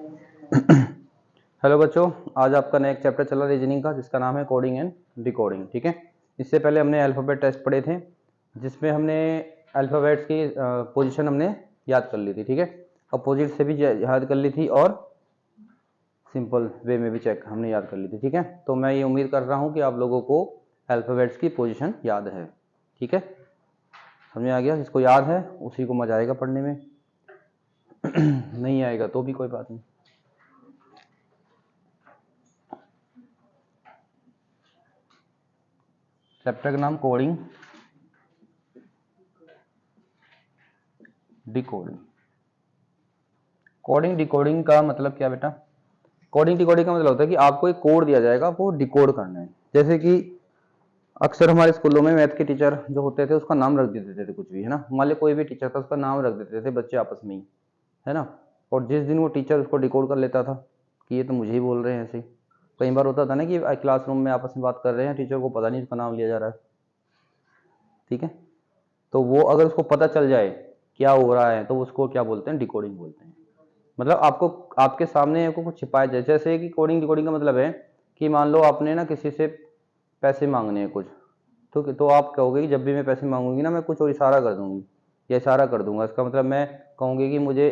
Hello बच्चों, आज आपका नया एक चैप्टर चला रीजनिंग का जिसका नाम है कोडिंग एंड डिकोडिंग। ठीक है, इससे पहले हमने अल्फ़ाबेट टेस्ट पढ़े थे जिसमें हमने अल्फ़ाबेट्स की पोजीशन हमने याद कर ली थी। ठीक है, अपोजिट से भी याद कर ली थी और सिंपल वे में भी चेक हमने याद कर ली थी। ठीक है, तो मैं ये उम्मीद कर रहा हूँ कि आप लोगों को अल्फ़ाबेट्स की पोजीशन याद है। ठीक है, समझ आ गया? जिसको याद है उसी को मजा आएगा पढ़ने में नहीं आएगा तो भी कोई बात नहीं। चैप्टर का नाम कोडिंग डिकोडिंग। कोडिंग डिकोडिंग का मतलब क्या बेटा? कोडिंग डिकोडिंग का मतलब होता है कि आपको एक कोड दिया जाएगा, आपको डिकोड करना है। जैसे कि अक्सर हमारे स्कूलों में मैथ के टीचर जो होते थे उसका नाम रख देते थे कुछ भी, है ना। मान लो कोई भी टीचर था, उसका नाम रख देते थे बच्चे आपस में ही, है ना। और जिस दिन वो टीचर उसको डिकोड कर लेता था कि ये तो मुझे ही बोल रहे हैं ऐसे, कई बार होता था ना कि क्लासरूम में आपस में बात कर रहे हैं, टीचर को पता नहीं उसका नाम लिया जा रहा है। ठीक है, तो वो अगर उसको पता चल जाए क्या हो रहा है तो उसको क्या बोलते हैं? डिकोडिंग बोलते हैं। मतलब आपको आपके सामने आपको कुछ छिपाया जाए। जैसे कि कोडिंग डिकोडिंग का मतलब है कि मान लो आपने ना किसी से पैसे मांगने हैं कुछ, तो आप कहोगे कि जब भी मैं पैसे मांगूंगी ना मैं कुछ और इशारा कर दूंगी या इशारा कर दूंगा। इसका मतलब मैं कहूँगी कि मुझे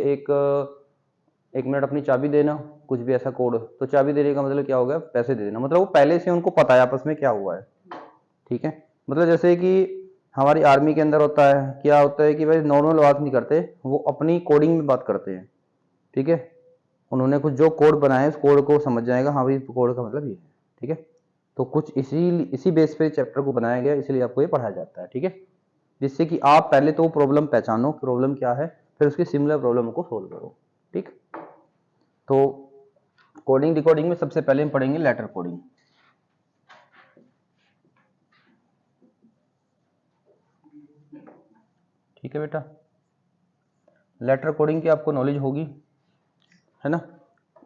एक मिनट अपनी चाबी देना, कुछ भी ऐसा कोड। तो चाबी देने का मतलब क्या हो गया? पैसे दे देना। मतलब वो पहले से उनको पता है आपस में क्या हुआ है। ठीक है, मतलब जैसे कि हमारी आर्मी के अंदर होता है, क्या होता है कि भाई नॉर्मल बात नहीं करते, वो अपनी कोडिंग में बात करते हैं। ठीक है, उन्होंने कुछ जो कोड बनाया है उस कोड को समझ जाएगा, हाँ भाई कोड का मतलब ये है। ठीक है, तो कुछ इसी बेस पे चैप्टर को बनाया गया, इसलिए आपको ये पढ़ाया जाता है। ठीक है, जिससे कि आप पहले तो प्रॉब्लम पहचानो, प्रॉब्लम क्या है, फिर उसकी सिमिलर प्रॉब्लम को सोल्व करो। ठीक, तो कोडिंग डिकोडिंग में सबसे पहले हम पढ़ेंगे लेटर कोडिंग। ठीक है बेटा, लेटर कोडिंग की आपको नॉलेज होगी, है ना।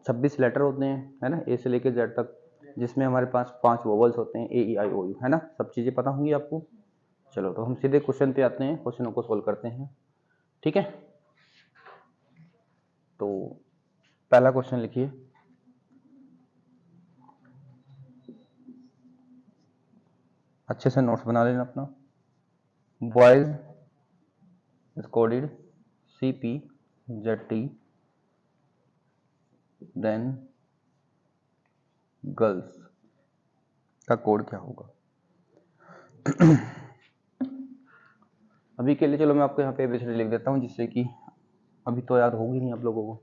26 लेटर होते हैं, है ना, ए से लेकर जेड तक, जिसमें हमारे पास 5 वोवल्स होते हैं, ए ई आई ओ यू, है ना। सब चीज़ें पता होंगी आपको। चलो तो हम सीधे क्वेश्चन पे आते हैं, क्वेश्चनों को सोल्व करते हैं। ठीक है, तो पहला क्वेश्चन लिखिए। अच्छे से नोट्स बना लेना अपना। Boys is coded CPZT, then girls का कोड क्या होगा? अभी के लिए चलो मैं आपको यहाँ पे एबीसीडी लिख देता हूँ, जिससे कि अभी तो याद होगी नहीं आप लोगों को।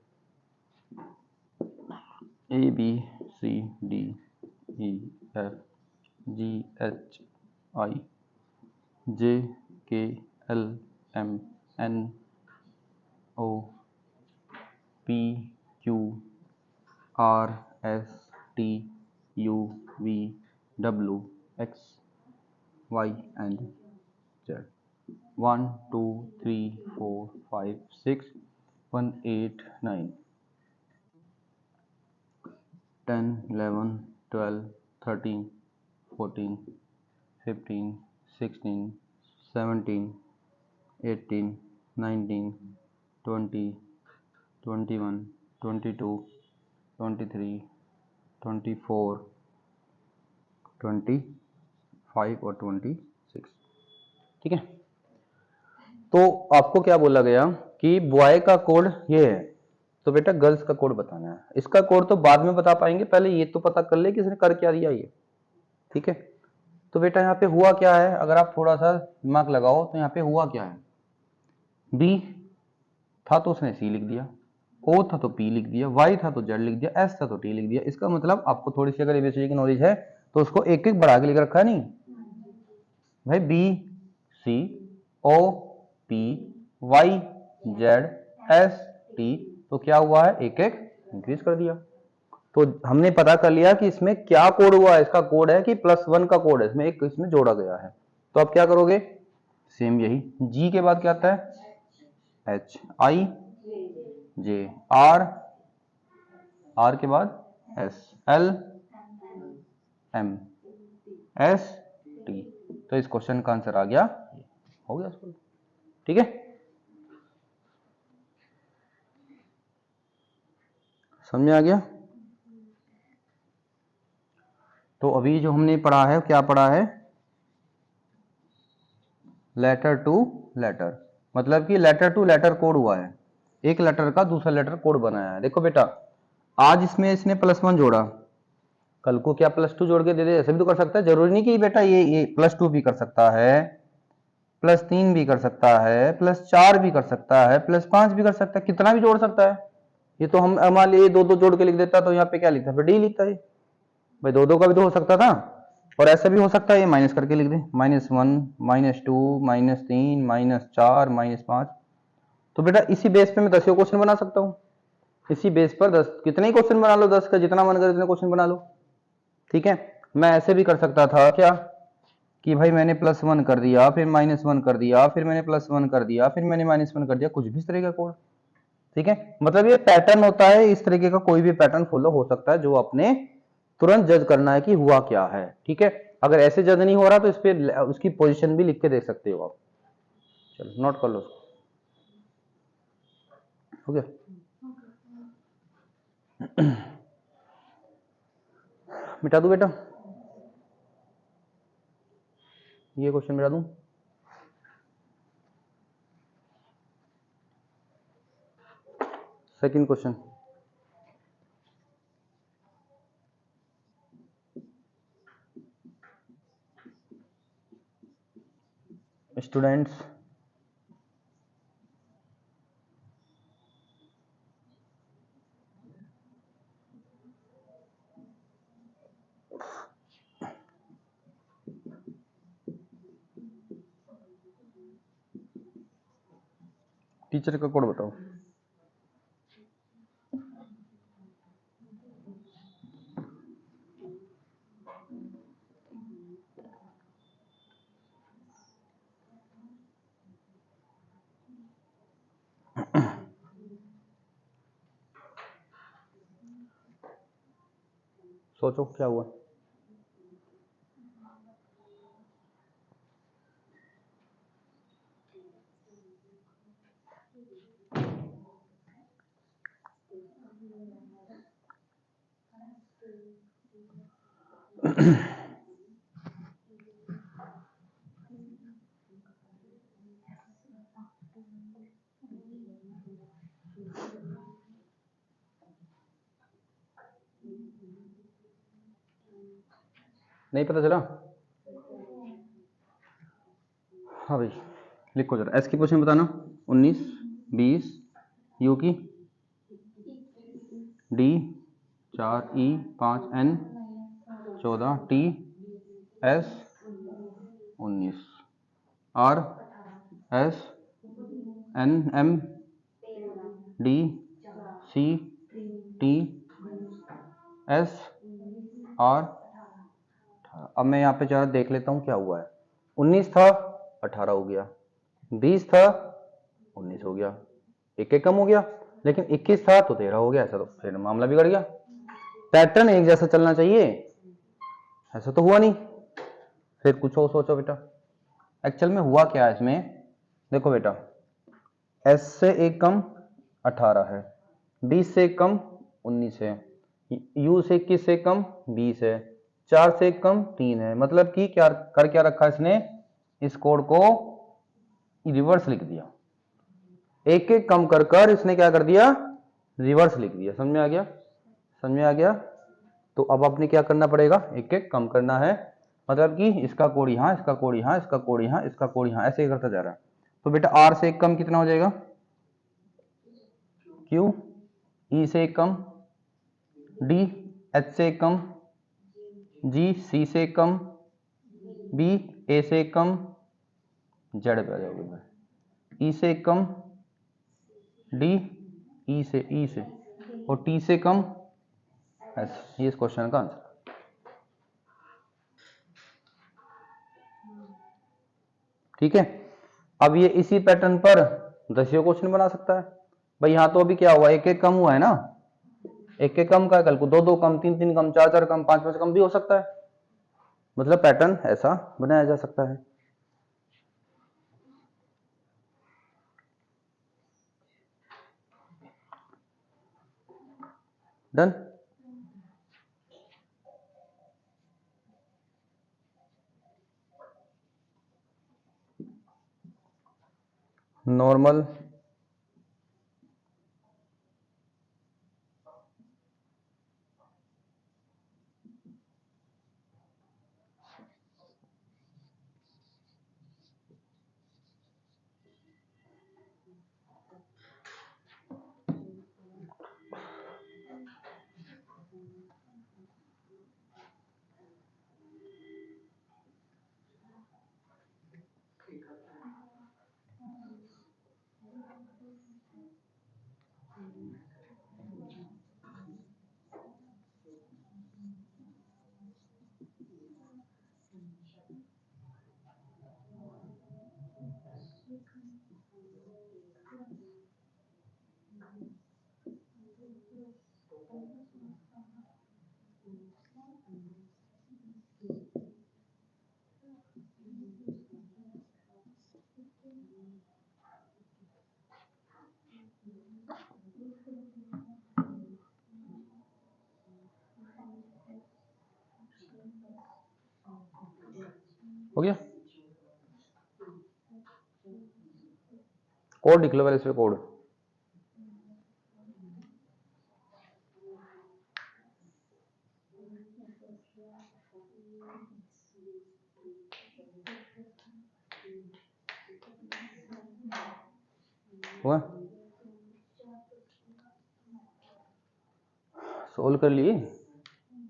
ABCDEFGHIJKLMNOPQRSTUVW XY and Z. 1 2 3 4 5 6 1 8 9 10 11 12 13 14 15 16 17 18 19 20 21 22 23 24 25 और 26। ठीक है, तो आपको क्या बोला गया कि बॉय का कोड ये है, तो बेटा गर्ल्स का कोड बताना है। इसका कोड तो बाद में बता पाएंगे, पहले ये तो पता कर ले कि इसने कर क्या दिया ये। ठीक है, तो बेटा यहाँ पे हुआ क्या है, अगर आप थोड़ा सा दिमाग लगाओ तो यहाँ पे हुआ क्या है। बी था तो उसने सी लिख दिया, ओ था तो पी लिख दिया, वाई था तो जेड लिख दिया, एस था तो टी लिख दिया। इसका मतलब आपको थोड़ी सी अगर एबीसीडी की नॉलेज है तो उसको एक एक बढ़ा के लिख रखा है। नहीं भाई, B C O P Y Z S T, तो क्या हुआ है, एक एक इंक्रीज कर दिया। तो हमने पता कर लिया कि इसमें क्या कोड हुआ है। इसका कोड है कि +1 का कोड है, इसमें एक इसमें जोड़ा गया है। तो आप क्या करोगे, सेम यही। जी के बाद क्या आता है, एच आई जे, आर के बाद S, L M S T. तो इस क्वेश्चन का आंसर आ गया, हो गया सॉल्व। ठीक है, समझ में आ गया? तो अभी जो हमने पढ़ा है क्या पढ़ा है? लेटर टू लेटर, मतलब कि लेटर टू लेटर कोड हुआ है, एक लेटर का दूसरा लेटर कोड बनाया है। देखो बेटा, आज इसमें इसने +1 जोड़ा, कल को क्या +2 जोड़ के दे दे, ऐसे भी तो कर सकता है। जरूरी नहीं कि बेटा ये +2 भी कर सकता है, +3 भी कर सकता है, +4 भी कर सकता है, +5 भी कर सकता है, कितना भी जोड़ सकता है। ये तो हम मान लीजिए 2-2 जोड़ के लिख देता तो यहाँ पे क्या लिखता, फिर डी लिखता है भाई, 2-2 का भी तो हो सकता था। और ऐसा भी हो सकता है ये माइनस करके लिख दे, -1 -2 -3 -4 -5। तो बेटा इसी बेस पे मैं 10 क्वेश्चन बना सकता हूँ, इसी बेस पर 10 कितने ही क्वेश्चन बना लो, 10 का जितना मन करे उतने क्वेश्चन बना लो। ठीक है, मैं ऐसे भी कर सकता था क्या कि भाई मैंने +1 कर दिया, फिर -1 कर दिया, फिर मैंने +1 कर दिया, फिर मैंने -1 कर दिया, कुछ भी इस तरह का कोड। ठीक है, मतलब ये पैटर्न होता है, इस तरीके का कोई भी पैटर्न फॉलो हो सकता है जो अपने तुरंत जज करना है कि हुआ क्या है। ठीक है, अगर ऐसे जज नहीं हो रहा तो इस पे उसकी पोजीशन भी लिख के देख सकते हो आप। चलो नोट कर लो उसको, हो गया? मिटा दूं बेटा, ये क्वेश्चन मिटा दूं? सेकंड क्वेश्चन, स्टूडेंट्स टीचर का कोड बताओ। सोचो क्या हुआ? नहीं पता चला? हाँ भाई लिखो जरा, एस की क्वेश्चन बताना। 19 20, यू की D 4, E 5, N 14, T S 19, R S N M D C T S R. अब मैं यहाँ पे जरा देख लेता हूँ क्या हुआ है। 19 था 18 हो गया, 20 था 19 हो गया, एक एक कम हो गया, लेकिन 21 था तो 13 हो गया। ऐसा तो फिर मामला बिगड़ गया। पैटर्न एक जैसा चलना चाहिए, ऐसा तो हुआ नहीं। फिर कुछ और सोचो बेटा, एक्चुअल में हुआ क्या है इसमें। देखो बेटा, एस से एक कम 18 है, 20 से एक कम 19 है, यू से 21 से कम 20 है, 4 से कम 3 है। मतलब कि क्या कर क्या रखा इसने, इस कोड को रिवर्स लिख दिया, एक एक कम कर कर इसने क्या कर दिया, रिवर्स लिख दिया। समझ में आ गया? समझ में आ गया? तो अब आपने क्या करना पड़ेगा, एक एक कम करना है, मतलब कि इसका कोड यहाँ, इसका कोड यहाँ, इसका कोड यहाँ, इसका कोड यहाँ, ऐसे ही करता जा रहा है। तो बेटा आर से एक कम कितना हो जाएगा, क्यू, ई से एक कम डी, एच से एक कम जी, सी से एक कम बी, ए से एक कम जेड पे आ जाओगे, ई से एक कम डी, ई से और टी से कम एस। ये इस क्वेश्चन का आंसर। ठीक है, अब ये इसी पैटर्न पर 10 क्वेश्चन बना सकता है भाई। यहां तो अभी क्या हुआ, एक एक कम हुआ है ना, एक एक कम का, कल को 2-2 कम, 3-3 कम, 4-4 कम, 5-5 कम भी हो सकता है। मतलब पैटर्न ऐसा बनाया जा सकता है। डन। नॉर्मल हो गया। कोड लिख लो पहले इसमें कोड। हुआ, सोल्व कर लिए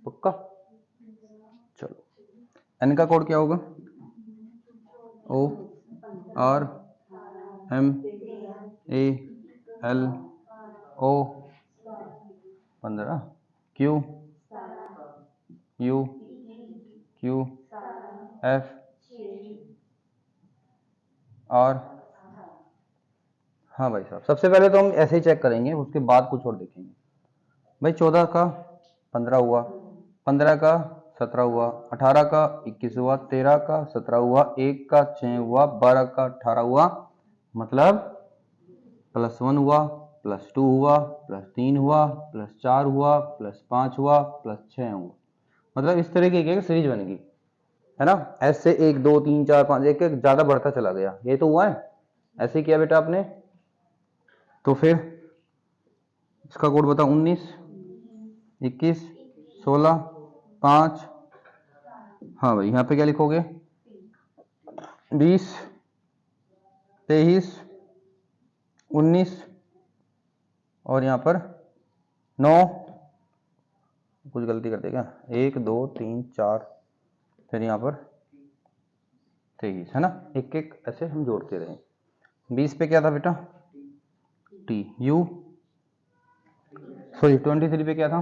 पक्का। चलो एन का कोड क्या होगा? O R M A L O 15, Q U Q F R. हाँ भाई साहब, सबसे पहले तो हम ऐसे ही चेक करेंगे, उसके बाद कुछ और देखेंगे। भाई 14 का 15 हुआ, 15 का 17 हुआ, 18 का 21 हुआ, 13 का 17 हुआ, 1 का 6 हुआ, 12 का 18 हुआ, मतलब +1 हुआ, +2 हुआ, +3 हुआ, +4 हुआ, +5 हुआ, +6 हुआ। मतलब इस तरीके की एक सीरीज बनेगी, है ना। ऐसे 1 2 3 4 5 एक एक ज्यादा बढ़ता चला गया। ये तो हुआ है, ऐसे किया बेटा आपने। तो फिर इसका कोड बताओ। 19 21 16 5। हाँ भाई, यहाँ पे क्या लिखोगे? 20 23 19 और यहाँ पर 9। कुछ गलती कर देगा, 1 2 3 4, फिर यहाँ पर 23, है ना। एक एक ऐसे हम जोड़ते रहे। 20 पे क्या था बेटा? टी यू, सॉरी 23 पे क्या था?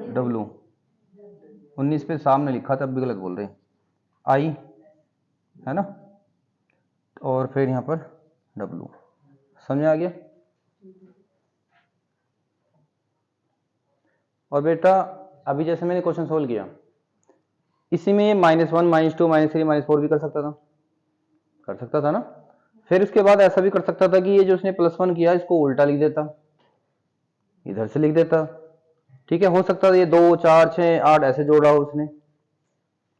डब्लू। 19 पे सामने लिखा था, अब भी गलत बोल रहे हैं, आई, है ना। और फिर यहाँ पर डब्लू। समझ आ गया? और बेटा अभी जैसे मैंने क्वेश्चन सोल्व किया, इसी में ये -1 -2 -3 -4 भी कर सकता था ना। फिर उसके बाद ऐसा भी कर सकता था कि ये जो उसने +1 किया इसको उल्टा लिख देता, इधर से लिख देता। ठीक है, हो सकता था ये 2 4 6 8 ऐसे जोड़ा हो उसने,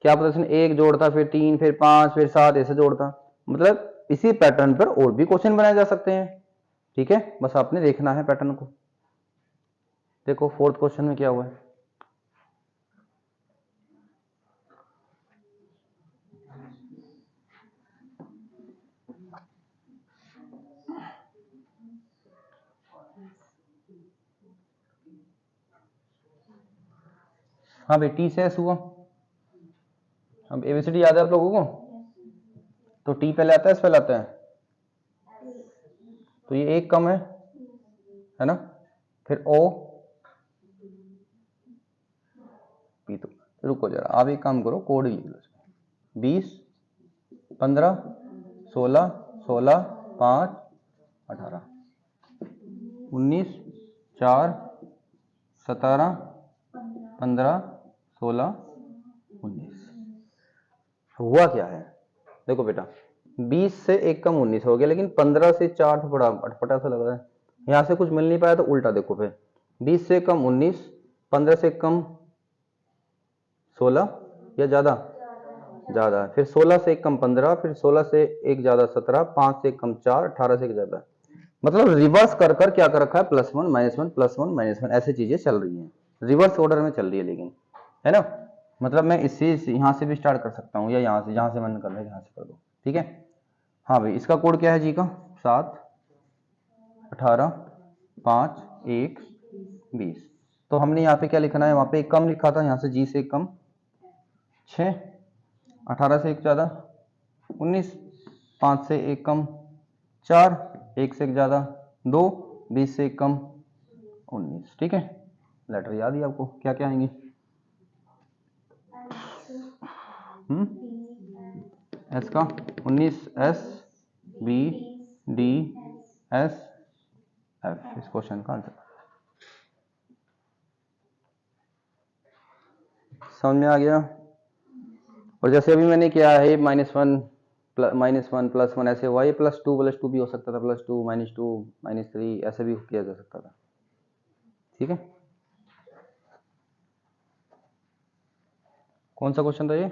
क्या पता उसने 1 जोड़ता, फिर 3, फिर 5, फिर 7 ऐसे जोड़ता। मतलब इसी पैटर्न पर और भी क्वेश्चन बनाए जा सकते हैं। ठीक है, बस आपने देखना है पैटर्न को। देखो 4th क्वेश्चन में क्या हुआ है। हाँ भाई, टी से एस हुआ। अब एबीसीडी याद है आप लोगों को? तो टी पहले आता है, एस पहले आता है, तो ये एक कम है ना। फिर ओ पी। तो रुको जरा, आप एक काम करो, कोड ही लिख लो इसमें। 20 15 16 16 5 18 19 4 17 15 16 19। हुआ क्या है? देखो बेटा, 20 से 1 कम 19 हो गया, लेकिन 15 से 4 तो बड़ा अटपटा सा लग रहा है। यहाँ से कुछ मिल नहीं पाया तो उल्टा देखो फिर, 20 से कम 19, 15 से कम 16 या ज़्यादा, ज़्यादा है, फिर 16 से कम 15, फिर 16 से एक ज़्यादा 17, 5 से कम 4, 18 से एक ज़्यादा। मतलब रिवर्स कर कर क्या कर रखा है, +1 -1 +1 -1 ऐसी चीजें चल रही हैं, रिवर्स ऑर्डर में चल रही है लेकिन, है ना। मतलब मैं इससे यहाँ से भी स्टार्ट कर सकता हूँ या यहाँ से, जहाँ से मन कर रहा है यहाँ से कर दो, ठीक है। हाँ भाई, इसका कोड क्या है जी का, 7 18 5 1 20। तो हमने यहाँ पे क्या लिखना है, वहाँ पे एक कम लिखा था, यहाँ से जी से कम 6, 18 से एक ज़्यादा 19, 5 से एक कम 4, 1 से एक ज़्यादा 2, 20 से एक कम 19, ठीक है। लेटर याद ही आपको क्या क्या आएंगे, एस का 19, S B D S F, इस क्वेश्चन का आंसर समझ में आ गया। और जैसे अभी मैंने किया है -1 +1 ऐसे हुआ, ये +2 भी हो सकता था, +2 -2 -3 ऐसे भी किया जा सकता था, ठीक है। कौन सा क्वेश्चन था ये,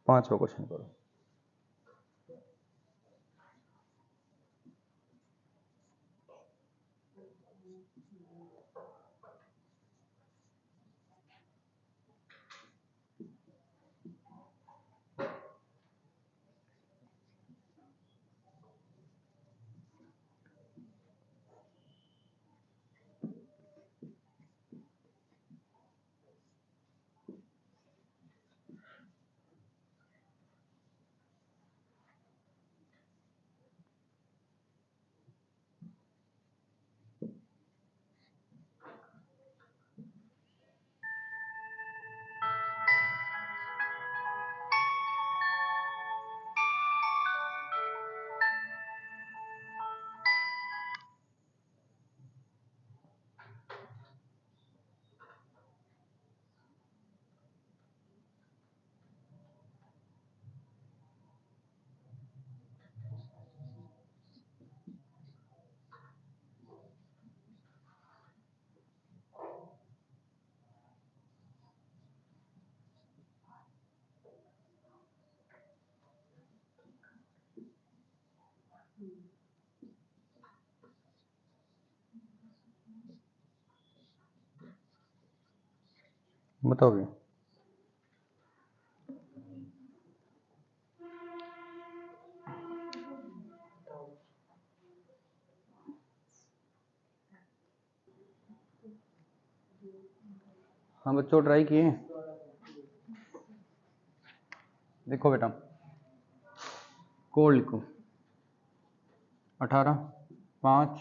5वां क्वेश्चन करो। बताओ भैया। हाँ बच्चों, ट्राई किए, देखो बेटा, कोड लिखो, 18 5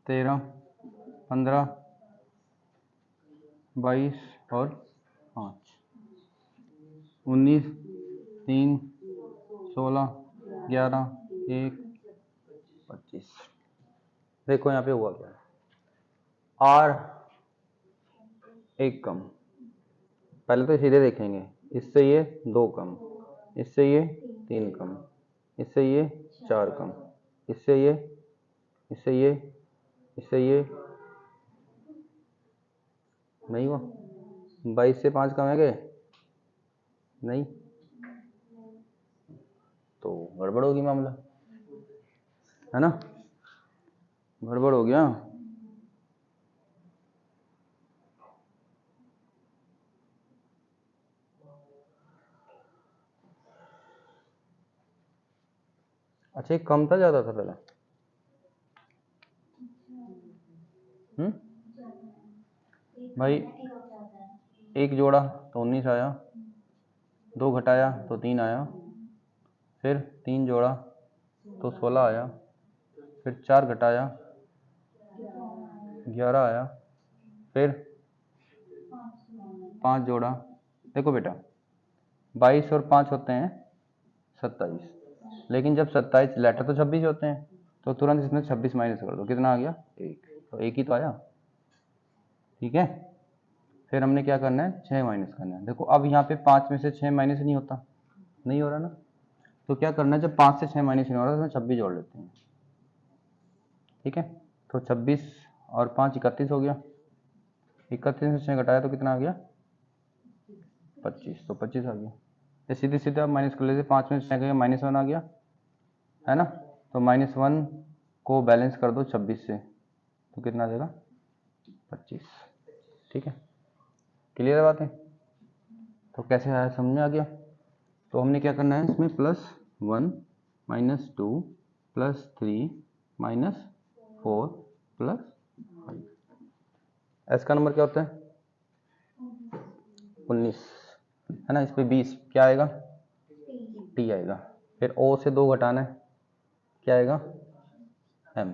13 15 22 और 5, 19 3 16 11 1 25। देखो यहाँ पे हुआ क्या है, आर एक कम, पहले तो सीधे देखेंगे, इससे ये 2 कम, इससे ये 3 कम, इससे ये 4 कम, इससे ये, इससे ये, इससे ये नहीं हुआ, 22 से 5 कम है गए नहीं, तो गड़बड़ होगी मामला, है ना, गड़बड़ हो गया। अच्छा, एक कम था ज्यादा था पहले, भाई एक जोड़ा तो 19 आया, 2 घटाया तो 3 आया, फिर 3 जोड़ा तो 16 आया, फिर 4 घटाया 11 आया, फिर 5 जोड़ा, देखो बेटा 22 और 5 होते हैं 27, लेकिन जब 27 लेटर तो 26 होते हैं, तो तुरंत इसमें 26 माइनस कर दो, कितना आ गया 1, तो 1 ही तो आया, ठीक है। फिर हमने क्या करना है, 6 माइनस करना है। देखो अब यहाँ पे 5 में से 6 माइनस नहीं होता, नहीं हो रहा ना, तो क्या करना है, जब 5 से 6 माइनस नहीं हो रहा तो 26 जोड़ लेते हैं। ठीक है, तो 26 और 5 31 हो गया, 31 में 6 घटाया तो कितना आ गया 25, तो 25 आ गया। ये सीधे सीधे आप माइनस कर लेते, 5 में 6 गया -1 आ गया है ना, तो -1 को बैलेंस कर दो 26 से तो कितना आ जाएगा 25। ठीक है, क्लियर है बातें? तो कैसे आया समझ में आ गया। तो हमने क्या करना है इसमें, +1 -2 +3 -4 +5। एस का नंबर क्या होता है 19 है ना, इस पे 20 क्या आएगा टी आएगा। फिर ओ से 2 घटाना है, क्या आएगा एम।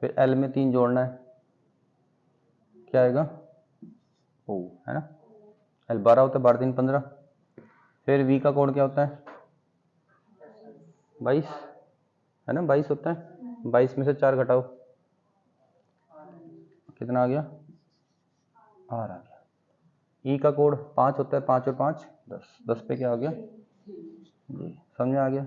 फिर एल में 3 जोड़ना है, क्या आएगा ओ, है ना। एल 12 होता है, 12 3 15। फिर वी का कोड क्या होता है 22 है ना, 22 होता है। 22 में से 4 घटाओ कितना आ गया आर आ गया। ई का कोड 5 होता है, 5 और 5 10, 10 पे क्या आ गया जी, समझ में आ गया।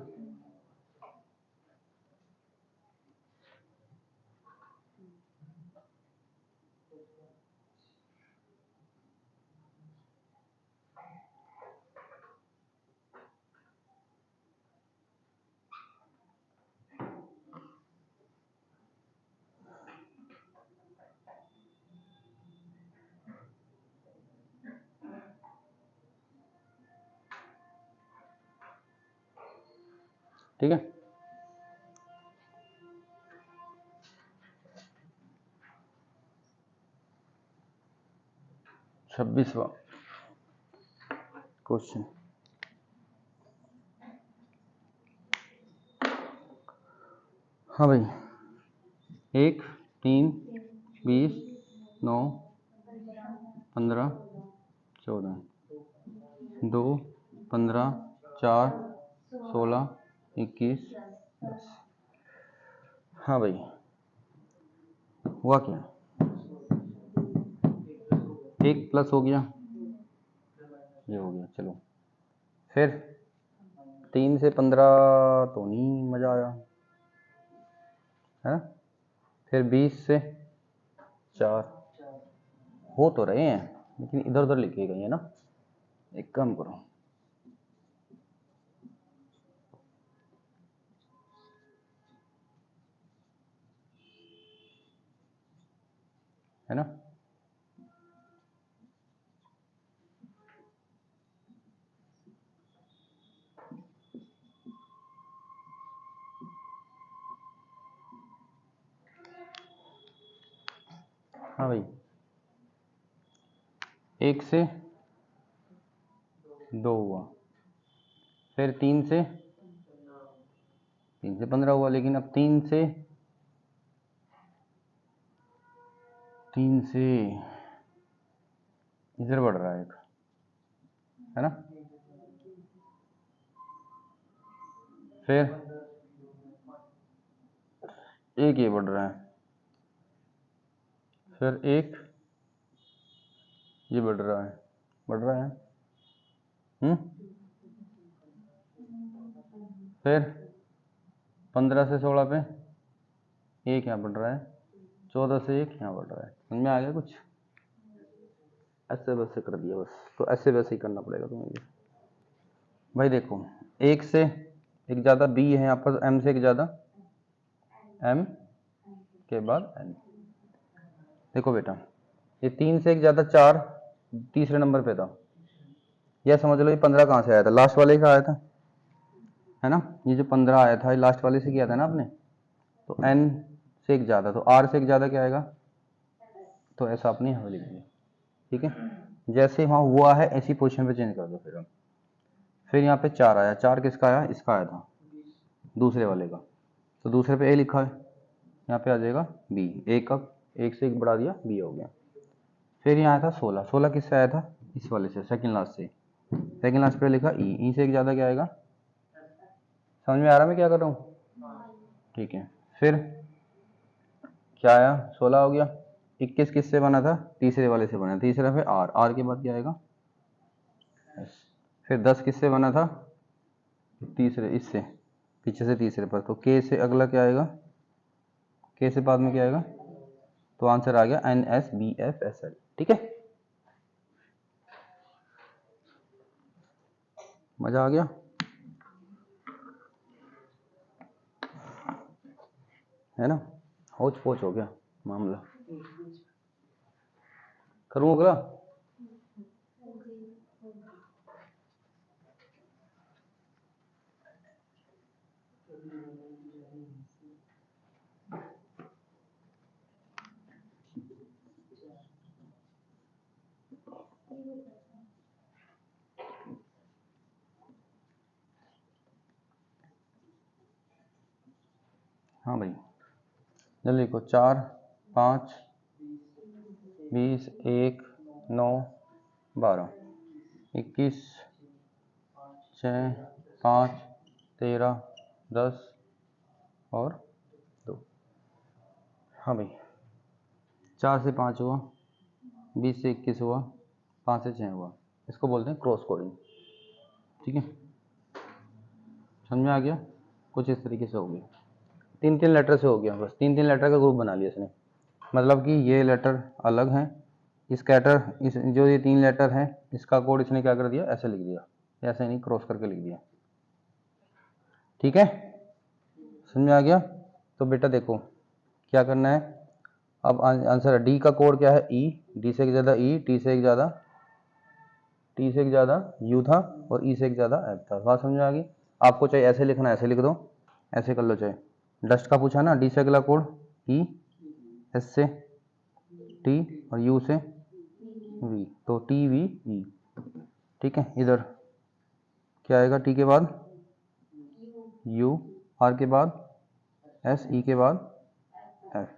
ठीक है, छब्बीसवां क्वेश्चन। हाँ भाई, 1 3 20 9 15 14 2 15 4 16 21 10। हाँ भाई, हुआ क्या, 1 प्लस हो गया, ये हो गया। चलो फिर 3 से 15 तो नहीं मज़ा आया है ना। फिर 20 से 4 हो तो रहे हैं लेकिन इधर उधर लिखे गए हैं ना। एक काम करो, है ना। हाँ भाई, 1 से 2 हुआ, फिर 3 से 15 हुआ, लेकिन अब 3 से इधर बढ़ रहा है एक, है ना। फिर एक ये बढ़ रहा है, फिर एक ये बढ़ रहा है, बढ़ रहा है। फिर 15 से 16 पे एक यहाँ बढ़ रहा है, 14 से एक यहाँ बढ़ रहा है। समझ में आ गया कुछ, ऐसे वैसे कर दिया बस, तो ऐसे वैसे ही करना पड़ेगा तुम्हें भी भाई। देखो, एक से एक ज़्यादा बी है यहाँ पर, एम से एक ज़्यादा एम के बाद एन। देखो बेटा, ये 3 से एक ज़्यादा 4 तीसरे नंबर पे था, यह समझ लो ये 15 कहाँ से आया था, लास्ट वाले का आया था, है ना। ये जो 15 आया था ये लास्ट वाले से किया था ना आपने, तो एन से एक ज़्यादा, तो आर से एक ज़्यादा क्या आएगा, तो ऐसा अपनी हमें लिख दिया। ठीक है, जैसे वहाँ हुआ है ऐसी पोजीशन पे चेंज कर दो। फिर यहाँ पे 4 आया, 4 किसका आया, इसका आया था दूसरे वाले का, तो दूसरे पे ए लिखा है, यहाँ पे आ जाएगा बी। एक कब एक से एक बढ़ा दिया, बी हो गया। फिर यहाँ आया था 16, 16 किससे आया था, इस वाले से, सेकंड लास्ट से। सेकंड लास्ट पे लिखा ई, ई से एक ज़्यादा क्या आएगा, समझ में आ रहा मैं क्या कर रहा हूँ। ठीक है, फिर क्या आया, 16 हो गया। 21 किससे बना था, तीसरे वाले से बना, तीसरा फिर आर, आर के बाद क्या आएगा एस। फिर 10 किससे बना था, तीसरे, इससे पीछे से तीसरे पर, तो के से अगला क्या आएगा, के से बाद में क्या आएगा, तो आंसर आ गया NSBFSL। ठीक है, मजा आ गया है ना, होच पोच हो गया मामला। करूँ अगला, हाँ भाई जल्दी लिखो, 4 5 20 1 9 12 21 6 5 13 10 और 2। हाँ भाई 4 से 5 हुआ, 20 से 21 हुआ, 5 से 6 हुआ, इसको बोलते हैं क्रॉस कोडिंग। ठीक है, समझ में आ गया, कुछ इस तरीके से हो गया, 3-3 लेटर से हो गया, बस 3-3 लेटर का ग्रुप बना लिया इसने, मतलब कि ये लेटर अलग हैं, इस जो ये 3 लेटर हैं इसका कोड इसने क्या कर दिया, ऐसे लिख दिया, ऐसे नहीं क्रॉस करके लिख दिया। ठीक है, समझ में आ गया। तो बेटा देखो क्या करना है, अब आंसर है डी का कोड क्या है, ई, डी से एक ज़्यादा ई, टी से एक ज़्यादा यू था, और ई से एक ज़्यादा एफ था। बात समझ में आ गई। आपको चाहे ऐसे लिखना है ऐसे लिख दो, ऐसे कर लो, चाहे डस्ट का पूछा ना, डी से अगला कोड ई, एस से टी और यू से वी, तो टी वी ई। ठीक है, इधर क्या आएगा, टी के बाद यू, आर के बाद एस, ई के बाद एफ,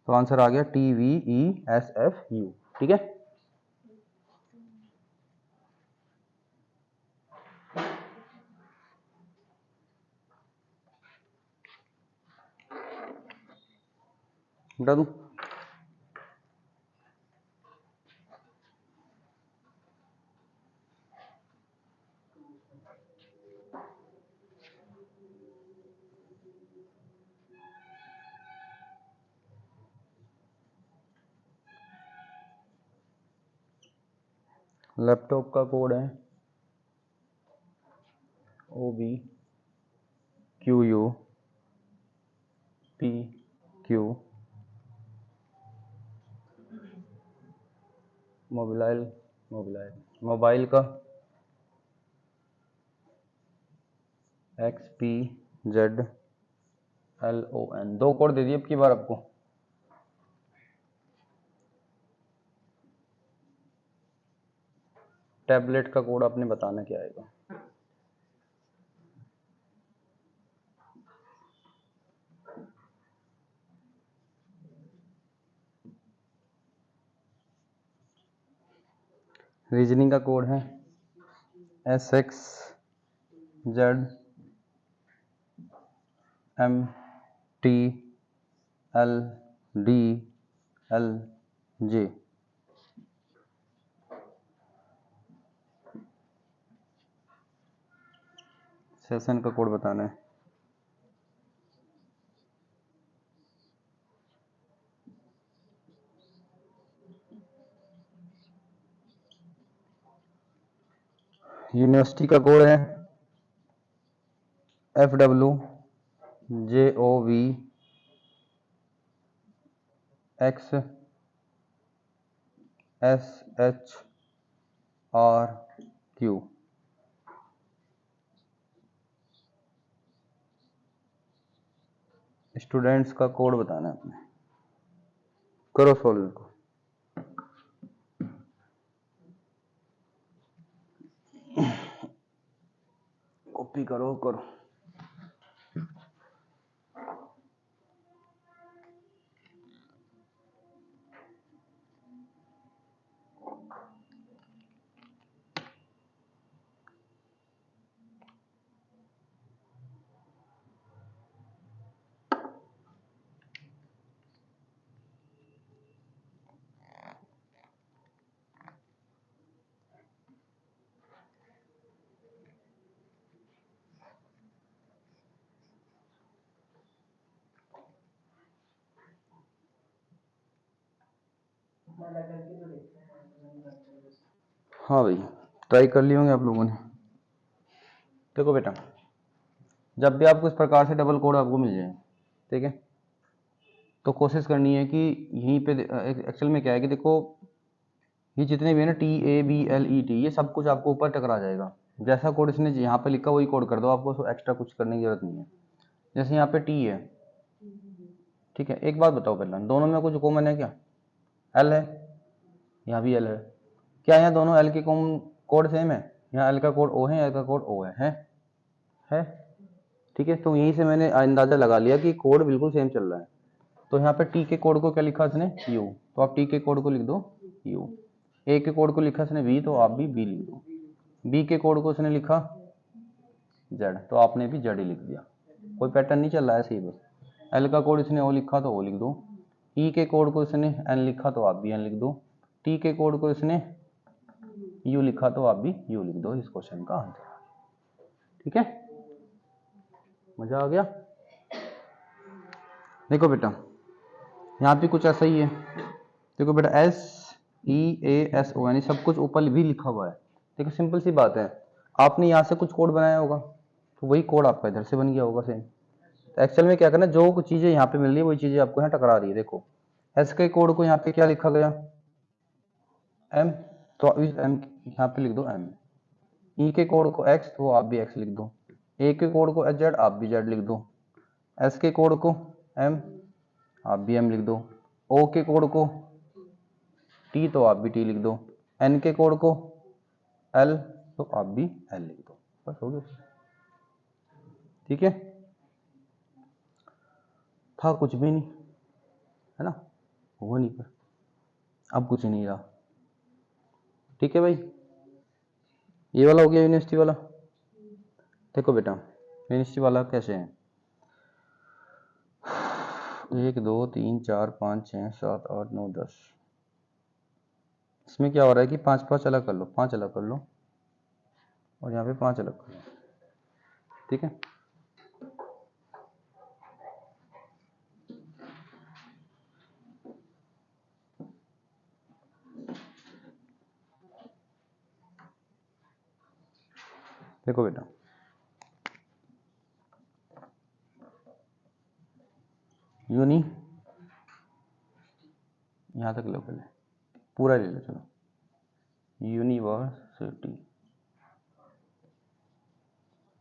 तो आंसर आ गया T V E S F you. ठीक है, बता दूं, लैपटॉप का कोड है OBQUPQ, मोबाइल का XPZLON। 2 कोड दे दिए अब की बार आपको। टैबलेट का कोड आपने बताना क्या आएगा, रीजनिंग का कोड है SXZMTLDLJ। सेशन का कोड बताना है, यूनिवर्सिटी का कोड है FWJOVXSHRQ। स्टूडेंट्स का कोड बताना है आपने, करो सॉल्व इनको, कॉपी करो करो। हाँ भाई, ट्राई कर लिए होंगे आप लोगों ने। देखो बेटा, जब भी आपको इस प्रकार से डबल कोड आपको मिल जाए, ठीक है, तो कोशिश करनी है कि यहीं पे एक्चुअल में क्या है कि देखो, ये जितने भी है ना TABLET, ये सब कुछ आपको ऊपर टकरा जाएगा। जैसा कोड इसने यहाँ पे लिखा वही कोड कर दो, आपको एक्स्ट्रा कुछ करने की जरूरत नहीं है। जैसे यहाँ पे T है, ठीक है, एक बात बताओ पहले, दोनों में कुछ कॉमन है क्या? L है, यहाँ भी L है, क्या यहाँ दोनों L के कोड सेम है? यहाँ L का कोड O है, L का कोड O है, ठीक है। तो यहीं से मैंने अंदाजा लगा लिया कि कोड बिल्कुल सेम चल रहा है। तो यहाँ पे T के कोड को क्या लिखा इसने? U, तो आप T के कोड को लिख दो U। A के कोड को लिखा इसने V, तो आप भी B लिख दो। B के कोड को इसने लिखा Z, तो आपने भी Z ही लिख दिया। कोई पैटर्न नहीं चल रहा है, ऐसे ही बस। L का कोड इसने O लिखा तो O लिख दो। E के कोड को इसने N लिखा तो आप भी N लिख दो। T के कोड को इसने U लिखा तो आप भी U लिख दो। इस क्वेश्चन का आंसर, ठीक है। मजा आ गया? देखो बेटा, यहाँ भी कुछ ऐसा ही है। देखो बेटा, SEASO यानी सब कुछ ऊपर भी लिखा हुआ है। देखो सिंपल सी बात है, आपने यहाँ से कुछ कोड बनाया होगा तो वही कोड आपका इधर से बन गया होगा सेम। तो एक्चुअल में क्या करना, जो कुछ चीजें यहाँ पे मिल रही है वही चीजें आपको यहाँ टकरा रही है। देखो S के कोड को यहाँ पे क्या लिखा गया? M, तो इस M यहाँ पे लिख दो M। E के कोड को X, तो आप भी X लिख दो। A के कोड को Z, आप भी Z लिख दो। S के कोड को M, आप भी M लिख दो। O के कोड को T, तो आप भी T लिख दो। N के कोड को L, तो आप भी L लिख दो। बस हो गया, ठीक है। था कुछ भी नहीं, है ना, हुआ नहीं, पर अब कुछ नहीं रहा, ठीक है भाई। ये वाला हो गया यूनिवर्सिटी वाला। देखो बेटा, यूनिवर्सिटी वाला कैसे है? 1 2 3 4 5 6 7 8 9 10। इसमें क्या हो रहा है कि 5 5 अलग कर लो, 5 अलग कर लो, और यहाँ पे 5 अलग कर लो, ठीक है। देखो बेटा, यूनी, यहाँ तक लो, पहले पूरा ले लो, चलो। यूनिवर्सिटी,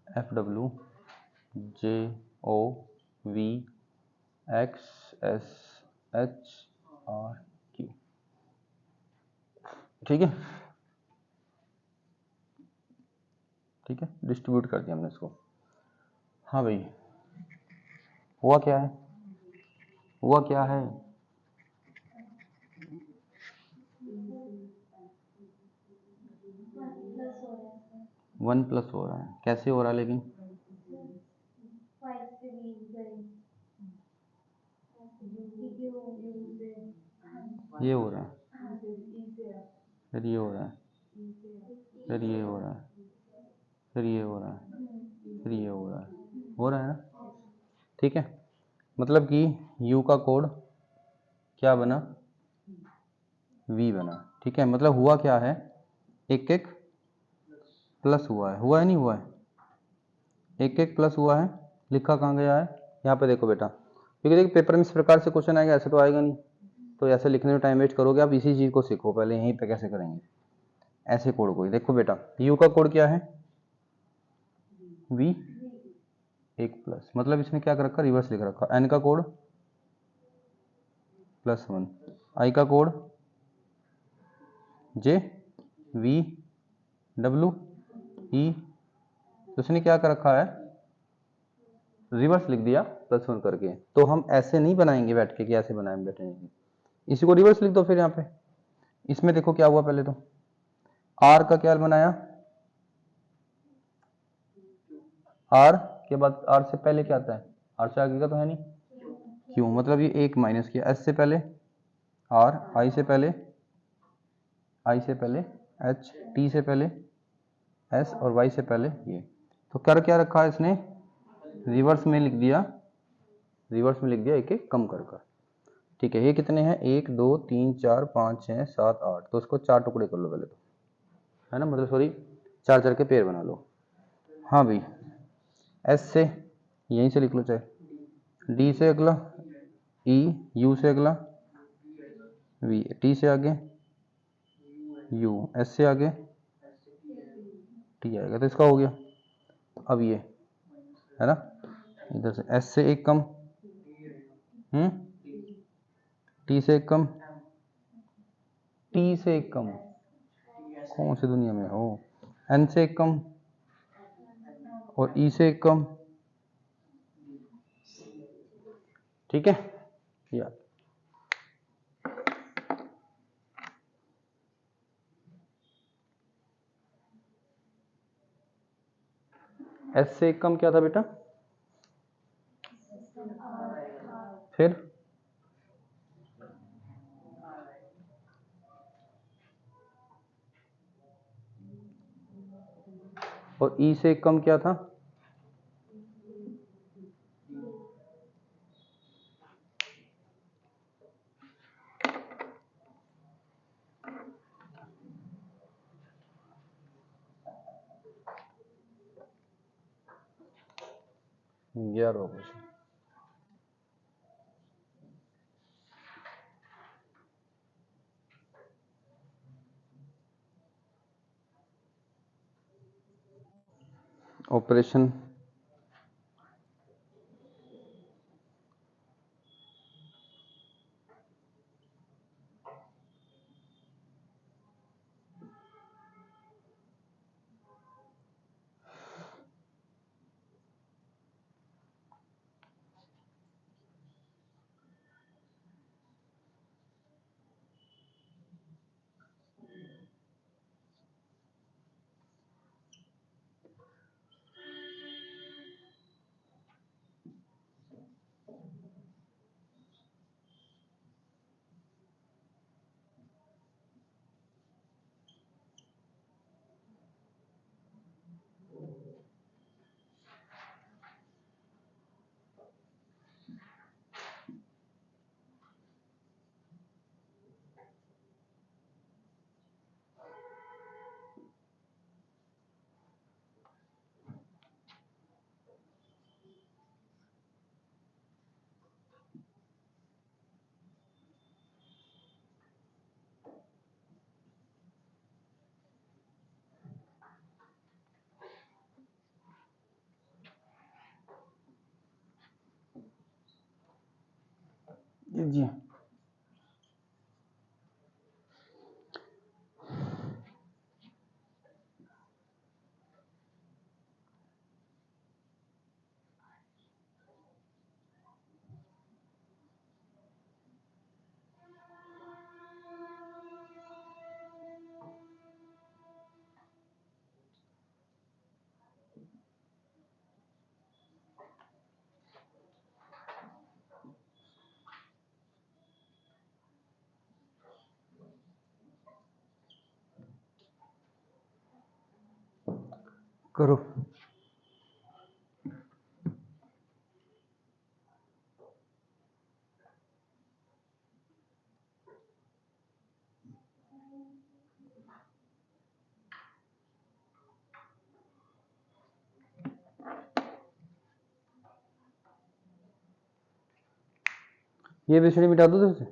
FWJOVXSHRQ, ठीक है, ठीक है, डिस्ट्रीब्यूट कर दिया हमने इसको। हाँ भाई, हुआ क्या है? हुआ क्या है? 1 प्लस हो रहा है, कैसे हो रहा है लेकिन? ये हो रहा है, फिर ये हो रहा है, फिर ये हो रहा है, फिर ये हो रहा है, फिर ये हो रहा है ना, ठीक है। मतलब कि U का कोड क्या बना? V बना, ठीक है। मतलब हुआ क्या है, एक एक प्लस हुआ है नहीं हुआ है, एक एक प्लस हुआ है। लिखा कहाँ गया है? यहाँ पे देखो बेटा, क्योंकि देखो पेपर में इस प्रकार से क्वेश्चन आएगा, ऐसे तो आएगा नहीं, तो ऐसे लिखने में टाइम वेस्ट करोगे आप। इसी चीज़ को सीखो पहले, यहीं पे कैसे करेंगे ऐसे कोड को। देखो बेटा, U का कोड क्या है? V, एक प्लस, मतलब इसने क्या कर रखा? रिवर्स लिख रखा। N का कोड +1, I का code J, V, W, E, तो इसने क्या कर रखा है? रिवर्स लिख दिया +1 करके। तो हम ऐसे नहीं बनाएंगे बैठ के कि ऐसे बनाएंगे बैठेंगे, इसी को रिवर्स लिख दो फिर। यहाँ पे इसमें देखो क्या हुआ, पहले तो R का क्या बनाया? R के बाद R से पहले क्या आता है? R से आगे का तो है नहीं, Q, मतलब ये एक माइनस किया। S से पहले R, I से पहले H, T से पहले S, और Y से पहले ये। तो कर क्या रखा है इसने? रिवर्स में लिख दिया, एक एक कम कर कर। ठीक है, ये कितने हैं, 1 2 3 4 5 6 7 8, तो उसको 4 टुकड़े कर लो पहले तो, है ना, मतलब सॉरी 4 4 के पेयर बना लो। हाँ भाई, एस से यहीं से लिख लो चाहे, डी से अगला ई, यू से अगला वी, टी से आगे यू, एस से आगे टी आएगा, तो इसका हो गया। अब ये है ना, इधर से एस से एक कम, टी से एक कम, टी से एक कम, कौन सी दुनिया में हो, एन से एक कम और ई से एक कम। ठीक है यार, एस से एक कम क्या था बेटा, फिर और ई से एक कम क्या था, ग्यारह क्वेश्चन। ऑपरेशन जी, करो। ये बिछड़ी मिटा दो तुझसे,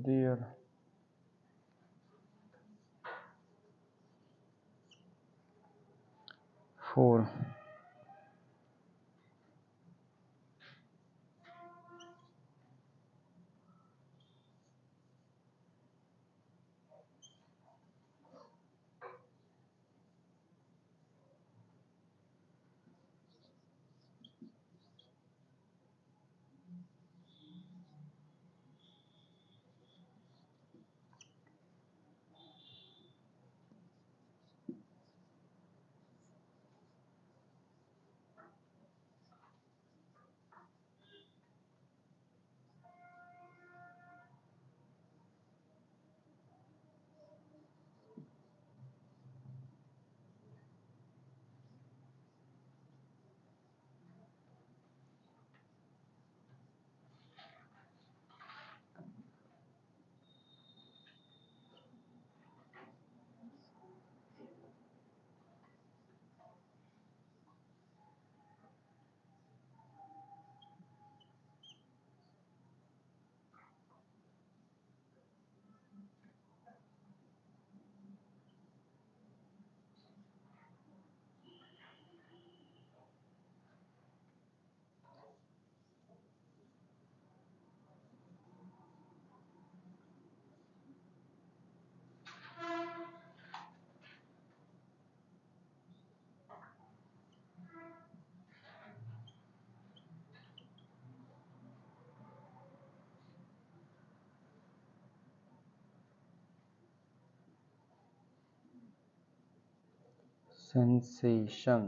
देयर 4 सेंसेशन,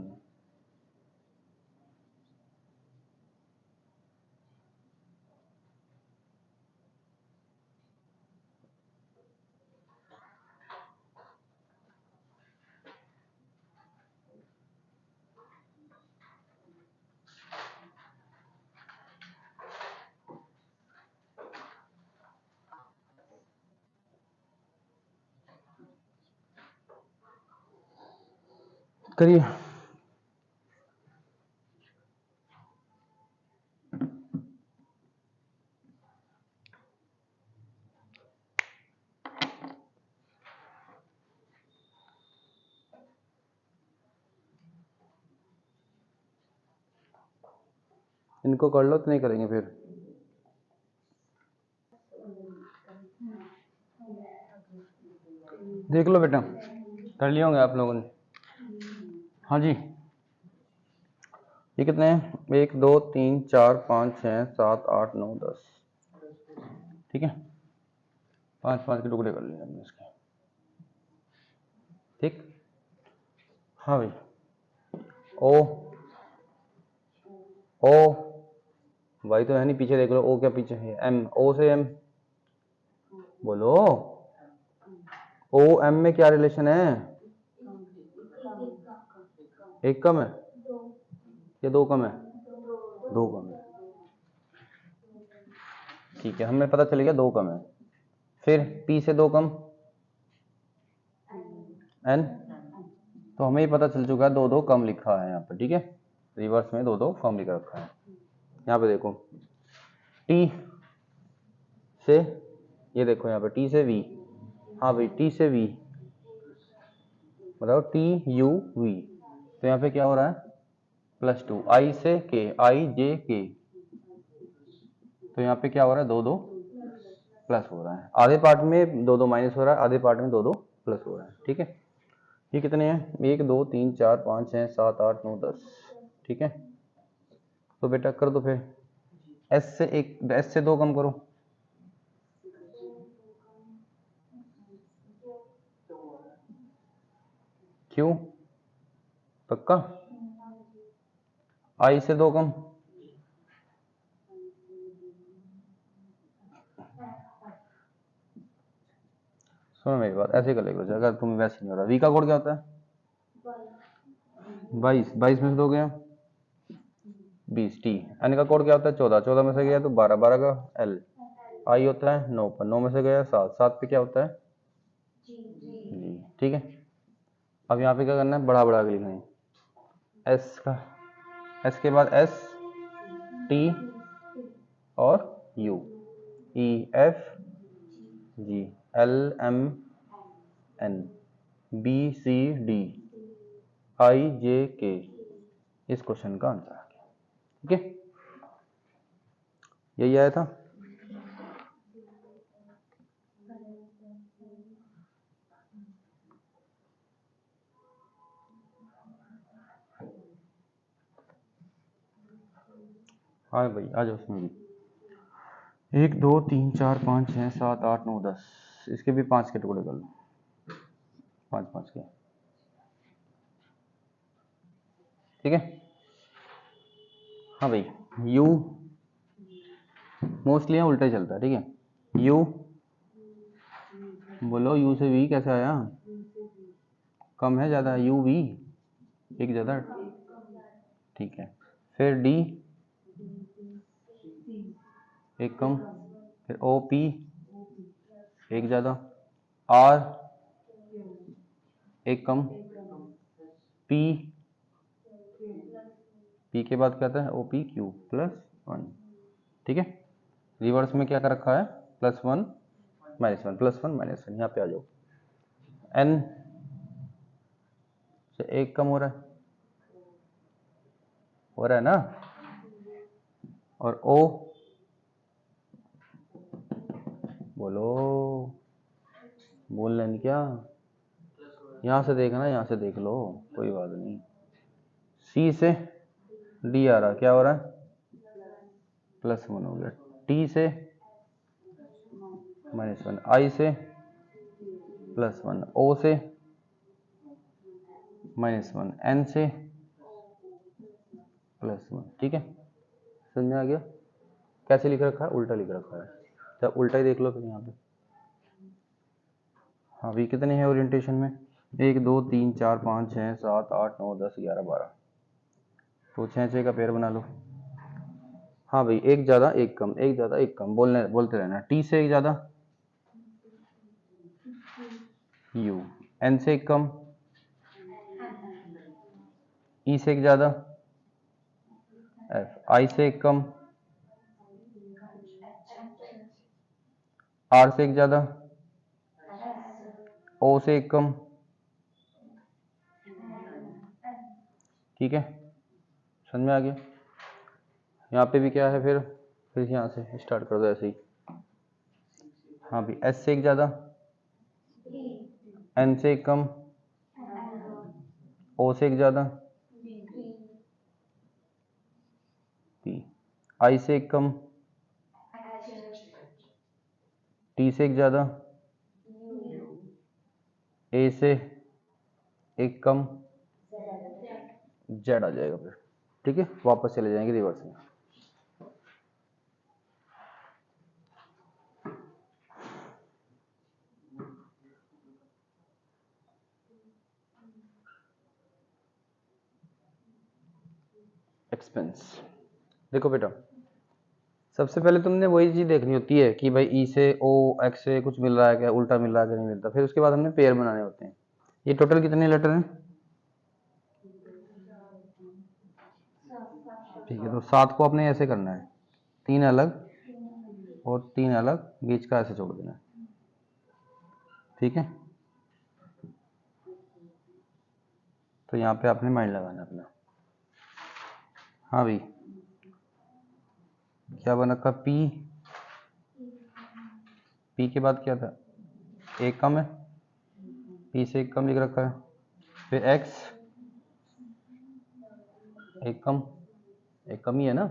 करिए। इनको कर लो तो नहीं करेंगे फिर। देख लो बेटा, कर लिए होंगे आप लोगों ने। हाँ जी, ये कितने हैं? 1 2 3 4 5 6 7 8 9 10, ठीक है। 5 5 के टुकड़े कर लिए हमने इसके, ठीक। हाँ भाई, ओ ओ वाई तो है नहीं, पीछे देख लो, ओ क्या पीछे है? एम, ओ से एम बोलो। ओ एम में क्या रिलेशन है? एक कम है या दो कम है? दो कम है, ठीक है, हमें पता चल गया दो कम है। फिर पी से दो कम एन, तो हमें ही पता चल चुका है दो दो कम लिखा है यहाँ पे, ठीक है। रिवर्स में दो दो कम लिख रखा है। यहाँ पे देखो टी से, ये देखो यहाँ पे टी से वी, हाँ भाई टी से वी, बताओ टी यू वी, तो यहाँ पे क्या हो रहा है? +2। आई से के, आई जे के, तो यहाँ पे क्या हो रहा है? दो दो प्लस हो रहा है। आधे पार्ट में दो दो माइनस हो रहा है, आधे पार्ट में दो दो प्लस हो रहा है, ठीक है। ये कितने हैं? 1 2 3 4 5 6 7 8 9 10, ठीक है। तो बेटा कर दो फिर, एस से एक, एस से दो कम करो। क्यों? पक्का? आई से दो कम, सुनो मेरी बात, ऐसे कर लेगा अगर तुम्हें वैसे नहीं हो रहा। वी का कोड क्या होता है? 22, 22 में से दो गया 20, टी। एन का कोड क्या होता है? 14, 14 में से गया तो 12, 12 का एल। आई होता है 9 पर, 9 में से गया 7, 7 पे क्या होता है? जी, ठीक है। अब यहाँ पे क्या करना है? बड़ा बड़ा लिखना है। एस का, एस के बाद एस टी और U, E F G L M N B C D I J K, इस क्वेश्चन का आंसर आ गया, ठीक है। यही आया था। हाँ भाई आ जाओ उसमें भी। 1 2 3 4 5 6 7 8 9 10, इसके भी 5 के टुकड़े कर लो, 5 5 के, ठीक है। हाँ भाई, u मोस्टली यहाँ उल्टा ही चलता है, ठीक है। u बोलो, u से v कैसे आया? कम है ज़्यादा है? u v एक ज़्यादा, ठीक है। फिर d एक कम, फिर o p एक ज़्यादा, r एक कम, p p के बाद क्या आता है? o p q +1, ठीक है। रिवर्स में क्या कर रखा है? +1 -1 +1 -1, यहाँ पे आ जाओ। n से एक कम हो रहा है ना, और o बोलो, बोल लें क्या? यहाँ से देखना, यहाँ से देख लो, कोई बात नहीं। C से D आ रहा, क्या हो रहा है? +1 हो गया। T से -1, I से +1, O से -1, n से +1, ठीक है, समझ में आ गया। कैसे लिख रखा है, उल्टा लिख रखा है, तो उल्टा ही देख लो फिर यहाँ पे। हाँ भाई कितने हैं ओरिएंटेशन में, 1 2 3 4 5 6 7 8 9 10 11 12, तो 6 का पेयर बना लो। हाँ भाई, एक ज़्यादा एक कम, एक ज़्यादा एक कम, बोलते रहना। टी से एक ज़्यादा यू, एन से एक कम ई से एक ज़्यादा एफ, आई से एक कम आर से एक ज़्यादा ओ से एक कम, ठीक है, समझ में आ गया। यहाँ पे भी क्या है, फिर यहाँ से स्टार्ट कर दो ऐसे ही। हाँ भाई, एस से एक ज़्यादा एन से एक कम ओ से एक ज़्यादा पी, आई से एक कम टी से एक ज़्यादा ए से एक कम जेड आ जाएगा फिर, ठीक है। वापस चले जाएंगे रिवर्स में। एक्सपेंस, देखो बेटा, सबसे पहले तुमने वही चीज देखनी होती है कि भाई ई से ओ एक्स से कुछ मिल रहा है क्या, उल्टा मिल रहा है क्या, नहीं मिलता। फिर उसके बाद हमने पेयर बनाने होते हैं। ये टोटल कितने लेटर हैं, ठीक है, तो 7 को आपने ऐसे करना है, 3 अलग और 3 अलग, बीच का ऐसे छोड़ देना है, ठीक है। तो यहाँ पे आपने माइंड लगाना अपना। हाँ भाई, क्या बन रखा, पी, पी के बाद क्या था, एक कम है, पी से एक कम लिख रखा है, फिर एक्स एक कम ही है ना,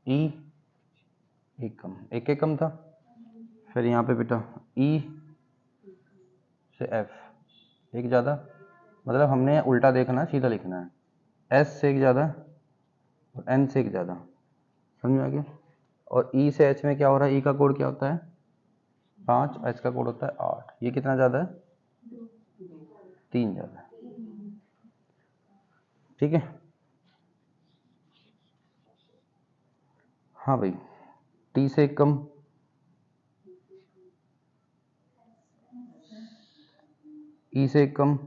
ई एक कम, एक कम था। फिर यहाँ पे बेटा ई से एफ एक ज़्यादा, मतलब हमने उल्टा देखना है, सीधा लिखना है। एस से एक ज़्यादा और एन से एक ज़्यादा, समझ में आ गया। और ई से एच में क्या हो रहा है, ई का कोड क्या होता है 5, एच का कोड होता है 8, ये कितना ज़्यादा है 3 ज़्यादा है, ठीक है। हाँ भाई, टी से एक कम, ई से एक कम,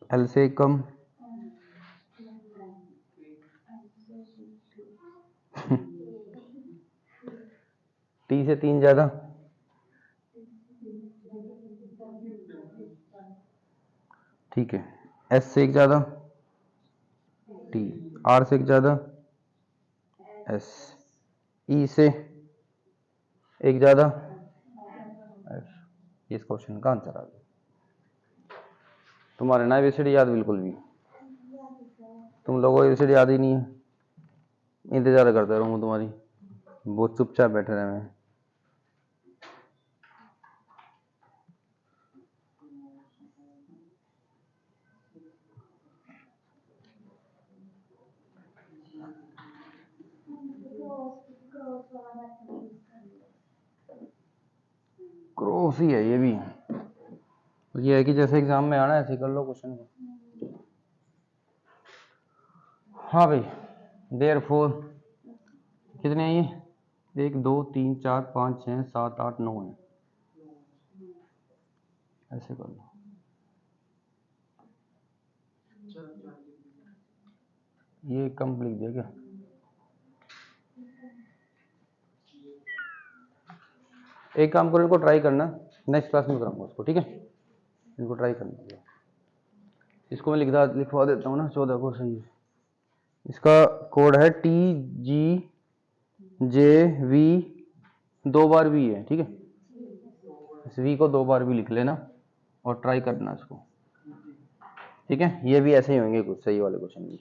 एल से एक कम टी से 3 ज़्यादा, ठीक है, एस से एक ज़्यादा टी, आर से एक ज़्यादा एस, ई से एक ज़्यादा एफ। इस क्वेश्चन का आंसर आ गया। तुम्हारे ना एबीसीडी याद बिल्कुल भी, तुम लोगों को एबीसीडी याद ही नहीं है, इंतजार करते रहूँगा तुम्हारी, बहुत चुपचाप बैठे रहे मैं। क्रॉस ही है ये भी, ये है कि जैसे एग्जाम में आना ऐसे कर लो क्वेश्चन को। हाँ भाई, देयरफॉर कितने हैं ये, 1 2 3 4 5 6 7 8 9 है, ऐसे कर लो। ये कम लिख दिया क्या, एक काम करो, इनको ट्राई करना, नेक्स्ट क्लास में कराऊंगा उसको, ठीक है, इनको ट्राई करना। इसको मैं लिखवा देता हूँ ना, 14 को सही है। इसका कोड है TGJV, 2 बार भी है, ठीक है, इस V को 2 बार भी लिख लेना और ट्राई करना इसको, ठीक है। ये भी ऐसे ही होंगे कुछ सही वाले क्वेश्चन भी।